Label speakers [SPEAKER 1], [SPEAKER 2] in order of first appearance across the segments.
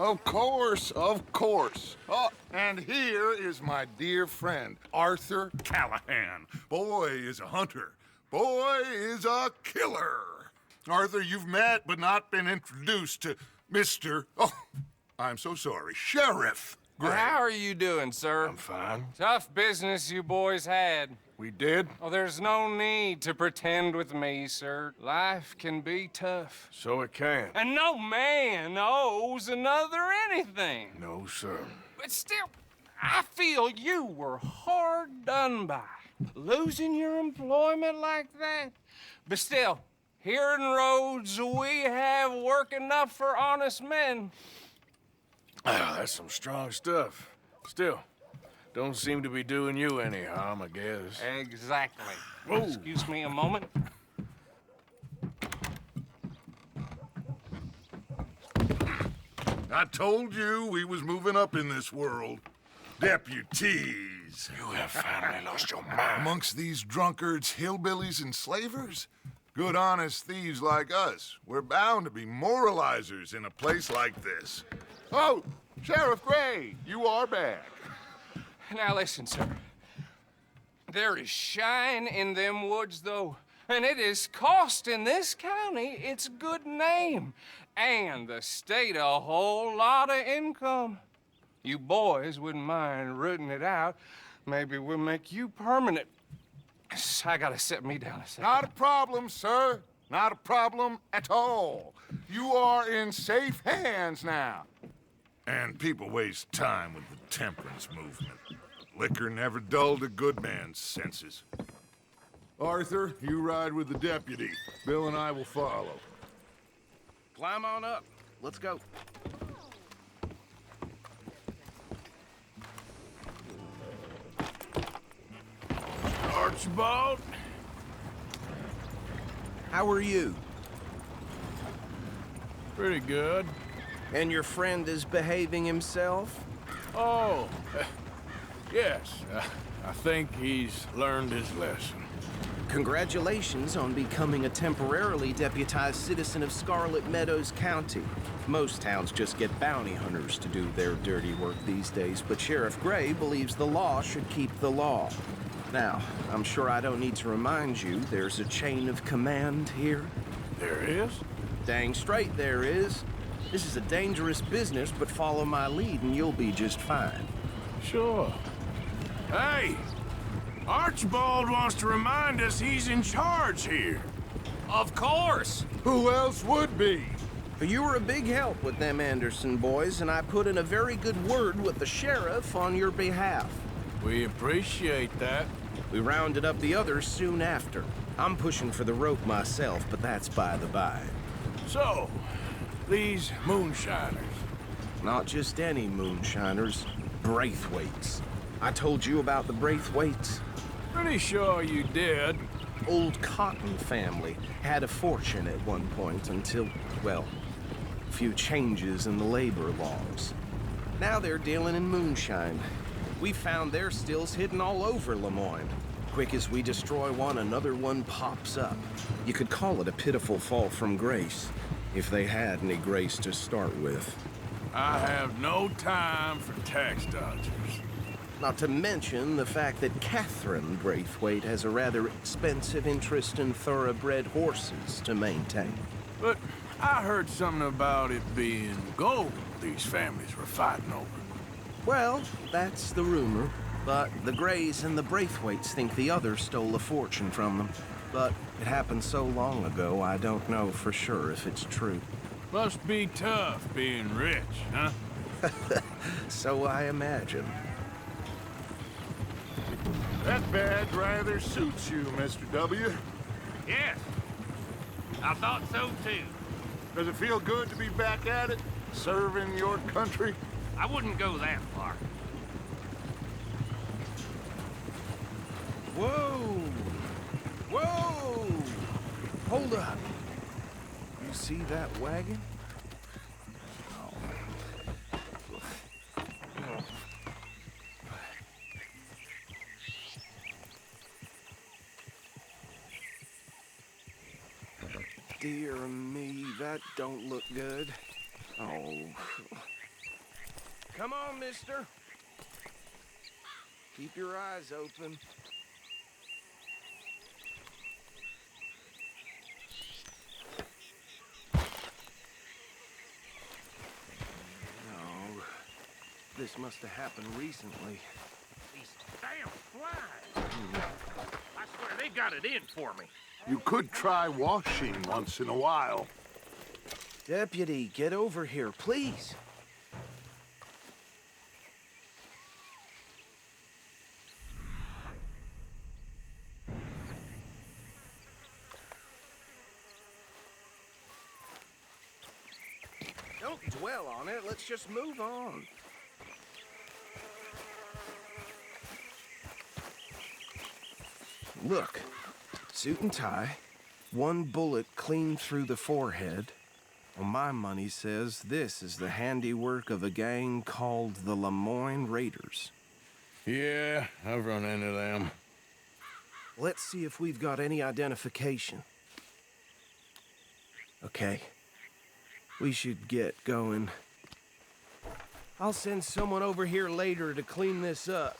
[SPEAKER 1] Of course, of course. Oh, and here is my dear friend, Arthur Callahan. Boy is a hunter. Boy is a killer. Arthur, you've met but not been introduced to Mr. Oh, I'm so sorry, Sheriff Gray.
[SPEAKER 2] How are you doing, sir?
[SPEAKER 3] I'm fine.
[SPEAKER 2] Tough business you boys had.
[SPEAKER 1] We did?
[SPEAKER 2] Oh, there's no need to pretend with me, sir. Life can be tough.
[SPEAKER 3] So it can.
[SPEAKER 2] And no man owes another anything.
[SPEAKER 3] No, sir.
[SPEAKER 2] But still, I feel you were hard done by. Losing your employment like that. But still, here in Rhodes, we have work enough for honest men.
[SPEAKER 3] Ah, that's some strong stuff. Still, don't seem to be doing you any harm, I guess.
[SPEAKER 2] Exactly.
[SPEAKER 3] Whoa.
[SPEAKER 2] Excuse me a moment.
[SPEAKER 1] I told you we was moving up in this world. Deputies.
[SPEAKER 3] You have finally lost your mind.
[SPEAKER 1] Amongst these drunkards, hillbillies, and slavers? Good honest thieves like us. We're bound to be moralizers in a place like this. Oh, Sheriff Gray, you are back.
[SPEAKER 2] Now listen, sir. There is shine in them woods, though. And it is costing this county its good name. And the state a whole lot of income. You boys wouldn't mind rooting it out. Maybe we'll make you permanent. I gotta set me down a second.
[SPEAKER 1] Not a problem, sir. Not a problem at all. You are in safe hands now. And people waste time with the temperance movement. Liquor never dulled a good man's senses. Arthur, you ride with the deputy. Bill and I will follow.
[SPEAKER 4] Climb on up. Let's go.
[SPEAKER 3] Archibald?
[SPEAKER 4] How are you?
[SPEAKER 3] Pretty good.
[SPEAKER 4] And your friend is behaving himself?
[SPEAKER 3] Oh, yes. I think he's learned his lesson.
[SPEAKER 4] Congratulations on becoming a temporarily deputized citizen of Scarlet Meadows County. Most towns just get bounty hunters to do their dirty work these days, but Sheriff Gray believes the law should keep the law. Now, I'm sure I don't need to remind you there's a chain of command here.
[SPEAKER 3] There is?
[SPEAKER 4] Dang straight there is. This is a dangerous business, but follow my lead and you'll be just fine.
[SPEAKER 3] Sure. Hey! Archibald wants to remind us he's in charge here.
[SPEAKER 2] Of course!
[SPEAKER 1] Who else would be?
[SPEAKER 4] You were a big help with them Anderson boys, and I put in a very good word with the sheriff on your behalf.
[SPEAKER 3] We appreciate that.
[SPEAKER 4] We rounded up the others soon after. I'm pushing for the rope myself, but that's by the by.
[SPEAKER 3] So, these moonshiners.
[SPEAKER 4] Not just any moonshiners, Braithwaites. I told you about the Braithwaites.
[SPEAKER 3] Pretty sure you did.
[SPEAKER 4] Old Cotton family had a fortune at one point until, well, a few changes in the labor laws. Now they're dealing in moonshine. We found their stills hidden all over Lemoyne. Quick as we destroy one, another one pops up. You could call it a pitiful fall from grace, if they had any grace to start with.
[SPEAKER 3] I have no time for tax dodgers.
[SPEAKER 4] Not to mention the fact that Catherine Braithwaite has a rather expensive interest in thoroughbred horses to maintain.
[SPEAKER 3] But I heard something about it being gold these families were fighting over.
[SPEAKER 4] Well, that's the rumor. But the Grays and the Braithwaites think the others stole a fortune from them. But it happened so long ago, I don't know for sure if it's true.
[SPEAKER 3] Must be tough being rich, huh?
[SPEAKER 4] So I imagine.
[SPEAKER 1] That badge rather suits you, Mr. W.
[SPEAKER 5] Yes, I thought so too.
[SPEAKER 1] Does it feel good to be back at it, serving your country?
[SPEAKER 5] I wouldn't go that far.
[SPEAKER 4] Whoa! Whoa! Hold up. You see that wagon? Dear me, that don't look good. Oh, Come on, mister. Keep your eyes open. No. This must have happened recently.
[SPEAKER 5] These damn flies. I swear they got it in for me.
[SPEAKER 1] You could try washing once in a while.
[SPEAKER 4] Deputy, get over here, please. Don't dwell on it. Let's just move on. Look, suit and tie, one bullet clean through the forehead. Well, my money says this is the handiwork of a gang called the Lemoyne Raiders.
[SPEAKER 3] Yeah, I've run into them.
[SPEAKER 4] Let's see if we've got any identification. Okay. We should get going. I'll send someone over here later to clean this up.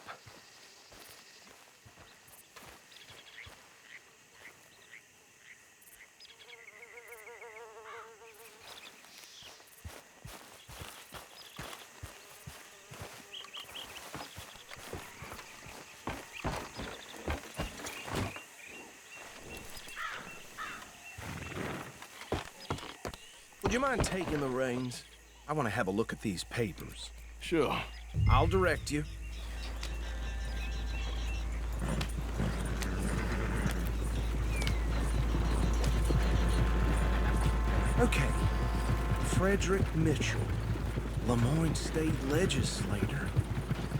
[SPEAKER 4] Would you mind taking the reins? I want to have a look at these papers.
[SPEAKER 3] Sure.
[SPEAKER 4] I'll direct you. Okay. Frederick Mitchell, Lemoyne State Legislator.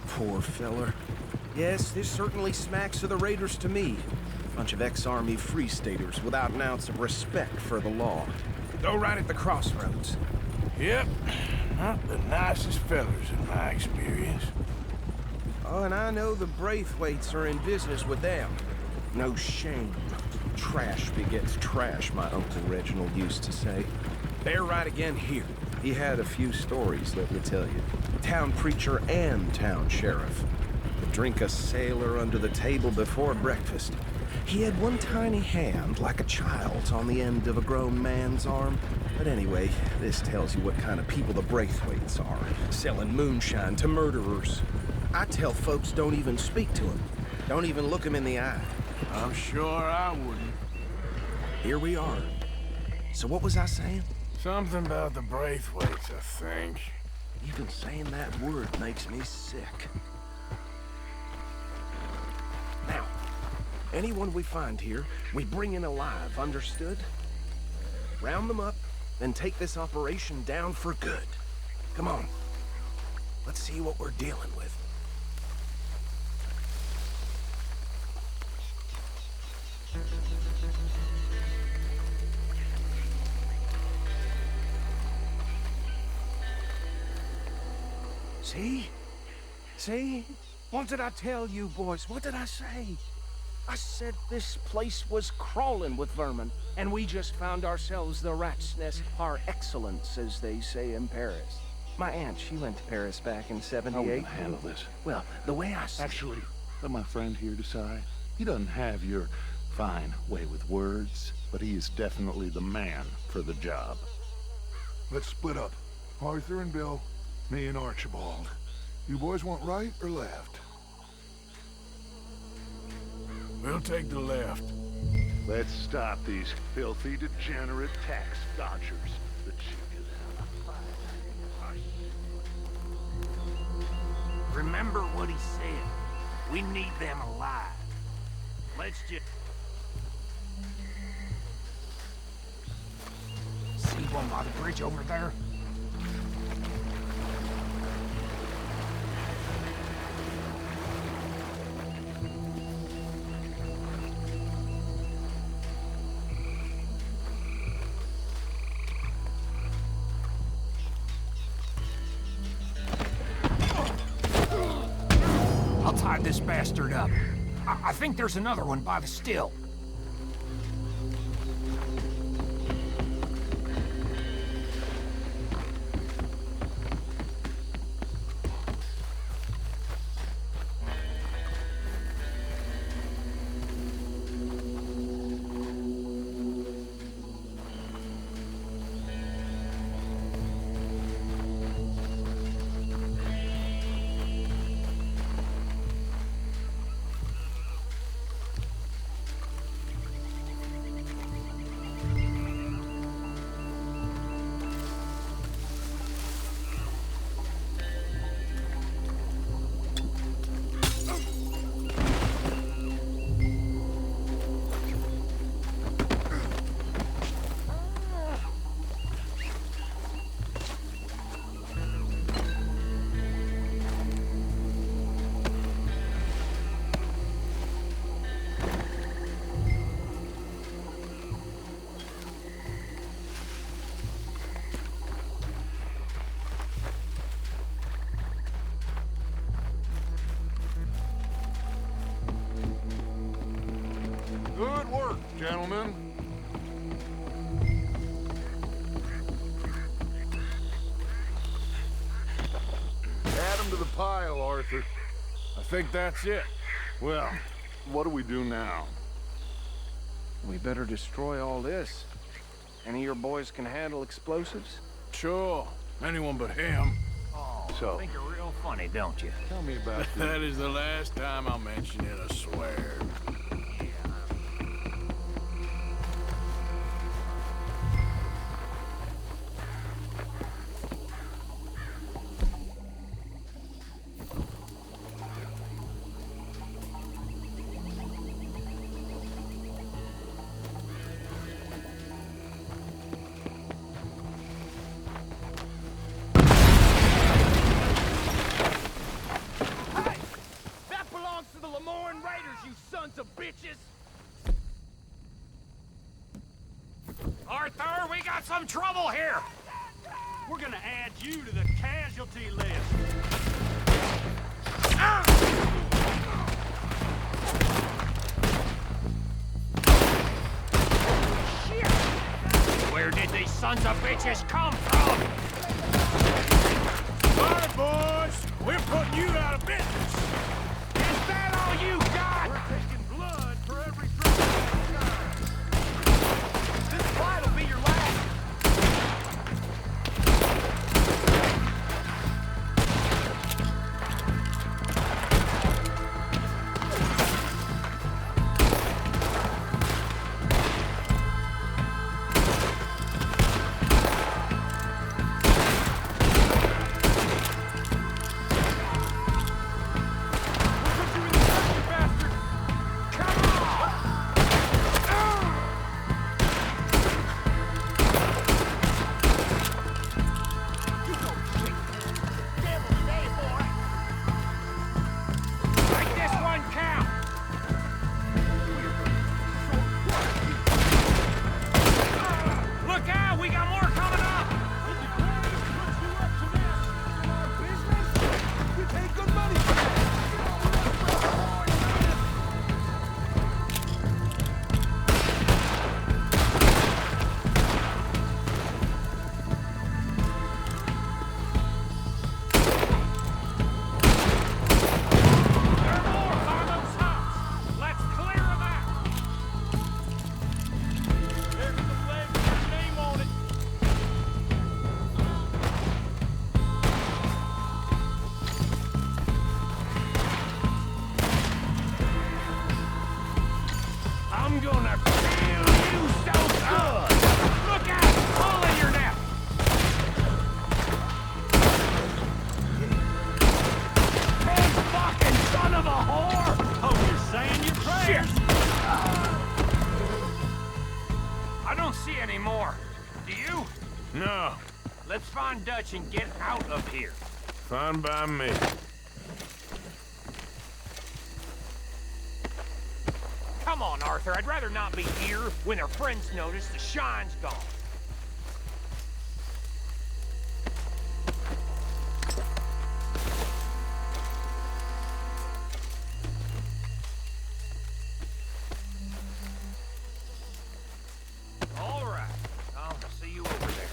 [SPEAKER 4] Poor feller. Yes, this certainly smacks of the Raiders to me. Bunch of ex-Army Free Staters without an ounce of respect for the law. Go right at the crossroads.
[SPEAKER 3] Yep. Not the nicest fellers in my experience.
[SPEAKER 4] Oh, and I know the Braithwaites are in business with them. No shame. Trash begets trash, my Uncle Reginald used to say. They're right again here. He had a few stories, let me tell you. Town preacher and town sheriff. Would drink a sailor under the table before breakfast. He had one tiny hand, like a child's, on the end of a grown man's arm. But anyway, this tells you what kind of people the Braithwaites are, selling moonshine to murderers. I tell folks don't even speak to him. Don't even look him in the eye.
[SPEAKER 3] I'm sure I wouldn't.
[SPEAKER 4] Here we are. So what was I saying?
[SPEAKER 3] Something about the Braithwaites, I think.
[SPEAKER 4] Even saying that word makes me sick. Now, anyone we find here, we bring in alive, understood? Round them up, then take this operation down for good. Come on. Let's see what we're dealing with. See? See? What did I tell you, boys? What did I say? I said this place was crawling with vermin, and we just found ourselves the rat's nest par excellence, as they say in Paris. My aunt, she went to Paris back in
[SPEAKER 6] How
[SPEAKER 4] '78.
[SPEAKER 6] we gonna handle this?
[SPEAKER 4] Well, the way I see
[SPEAKER 6] Actually, let my friend here decide. He doesn't have your fine way with words, but he is definitely the man for the job.
[SPEAKER 1] Let's split up. Arthur and Bill, me and Archibald. You boys want right or left?
[SPEAKER 3] We'll take the left.
[SPEAKER 6] Let's stop these filthy, degenerate tax dodgers. The chick is out of fire.
[SPEAKER 5] Remember what he said. We need them alive. Let's just... See one by the bridge over there? I'll tie this bastard up. I think there's another one by the still.
[SPEAKER 1] gentlemen. Add them to the pile, Arthur.
[SPEAKER 3] I think that's it.
[SPEAKER 6] Well, what do we do now?
[SPEAKER 4] We better destroy all this. Any of your boys can handle explosives?
[SPEAKER 3] Sure. Anyone but him.
[SPEAKER 6] So,
[SPEAKER 5] Think you're real funny, don't you?
[SPEAKER 6] tell me about the...
[SPEAKER 3] That is the last time I'll mention it, I swear.
[SPEAKER 5] Arthur, we got some trouble here!
[SPEAKER 7] We're gonna add you to the casualty list.
[SPEAKER 5] Where did these sons of bitches come from?
[SPEAKER 3] Sorry, boys. We're putting you out of business.
[SPEAKER 5] Is that all you got?
[SPEAKER 7] We're taking blood for every drop of this flight'll be your last.
[SPEAKER 5] Make this one count! Look out! We got more coming up! There are more by those huts! Let's clear them out!
[SPEAKER 7] There's the flag with your name on it.
[SPEAKER 5] I'm gonna kill you so good! Look out! Pull in your neck! Hey, fucking son of a whore!
[SPEAKER 7] Oh, you're saying your prayers.
[SPEAKER 5] Shit! I don't see any more. Do you?
[SPEAKER 3] No.
[SPEAKER 5] Let's find Dutch and get out of here.
[SPEAKER 3] Fine by me.
[SPEAKER 5] Come on, Arthur. I'd rather not be here when our friends notice the shine's gone. All right. I'll see you over there.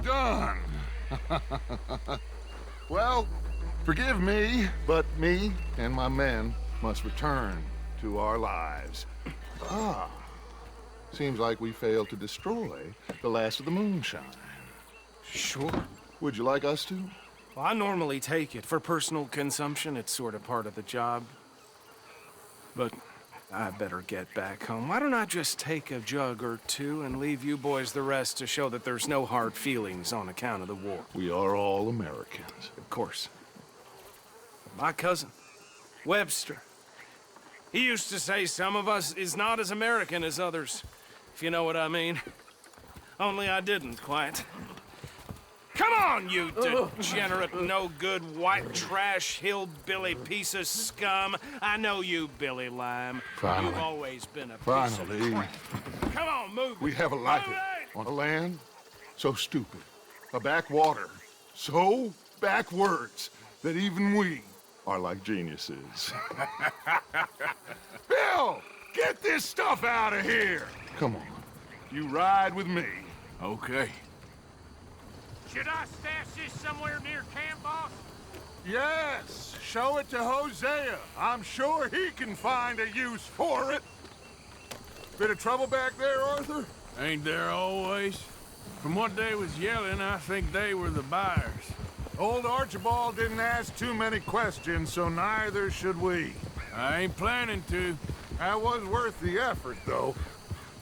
[SPEAKER 1] done. Well, forgive me, but me and my men must return to our lives. Ah, seems like we failed to destroy the last of the moonshine.
[SPEAKER 4] Sure.
[SPEAKER 1] Would you like us to?
[SPEAKER 4] Well, I normally take it. For personal consumption, it's sort of part of the job. But I better get back home. Why don't I just take a jug or two and leave you boys the rest to show that there's no hard feelings on account of the war?
[SPEAKER 1] We are all Americans.
[SPEAKER 4] Of course. My cousin, Webster, he used to say some of us is not as American as others, if you know what I mean. Only I didn't quite. Come on, you degenerate, no-good, white trash, hillbilly piece of scum. I know you, Billy Lime.
[SPEAKER 1] Finally.
[SPEAKER 4] You've always been a piece
[SPEAKER 1] Finally.
[SPEAKER 4] of crap. Come on, move it.
[SPEAKER 1] We have a life
[SPEAKER 4] Move it!
[SPEAKER 1] on a land so stupid, a backwater so backwards that even we are like geniuses. Bill, get this stuff out of here! Come on, you ride with me.
[SPEAKER 3] Okay.
[SPEAKER 7] Should I stash this somewhere near camp, boss?
[SPEAKER 1] Yes, show it to Hosea. I'm sure he can find a use for it. Bit of trouble back there, Arthur?
[SPEAKER 3] Ain't there always? From what they was yelling, I think they were the buyers.
[SPEAKER 1] Old Archibald didn't ask too many questions, so neither should we.
[SPEAKER 3] I ain't planning to.
[SPEAKER 1] That was worth the effort, though.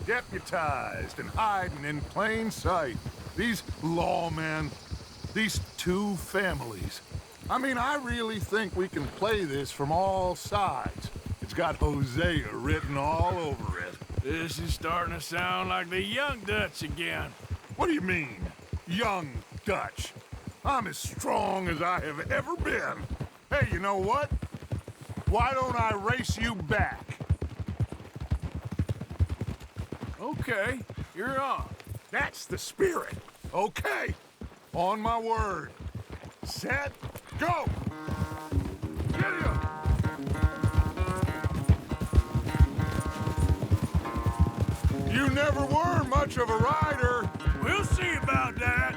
[SPEAKER 1] Deputized and hiding in plain sight. These lawmen, these two families. I mean, I really think we can play this from all sides. It's got Hosea written all over it.
[SPEAKER 3] This is starting to sound like the Young Dutch again.
[SPEAKER 1] What do you mean, young Dutch? I'm as strong as I have ever been. Hey, you know what? Why don't I race you back?
[SPEAKER 3] Okay, you're on.
[SPEAKER 1] That's the spirit. Okay, on my word. Set, go! Giddy up! You never were much of a rider.
[SPEAKER 3] We'll see about that.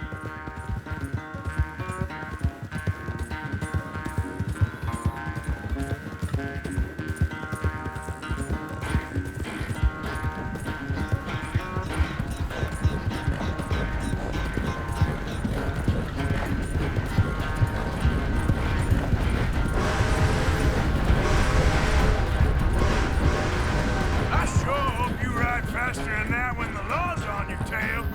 [SPEAKER 3] I sure hope you ride faster than that when the law's on your tail.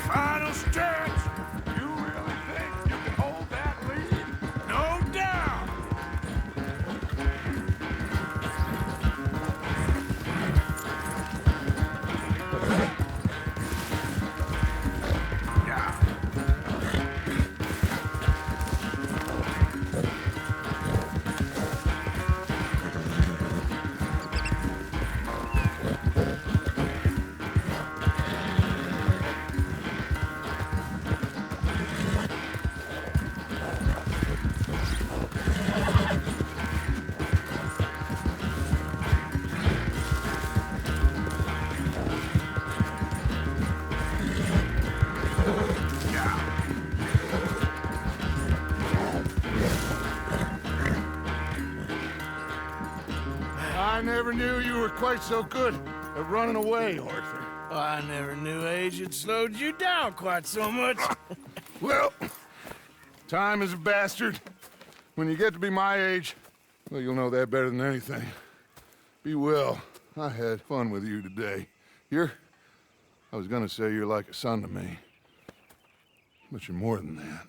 [SPEAKER 3] Final stretch.
[SPEAKER 1] You really think you can hold that lead?
[SPEAKER 3] No doubt.
[SPEAKER 1] I never knew you were quite so good at running away, Arthur.
[SPEAKER 3] I never knew age had slowed you down quite so much.
[SPEAKER 1] Well, time is a bastard. When you get to be my age, well, you'll know that better than anything. Be well. I had fun with you today. I was gonna say you're like a son to me, but you're more than that.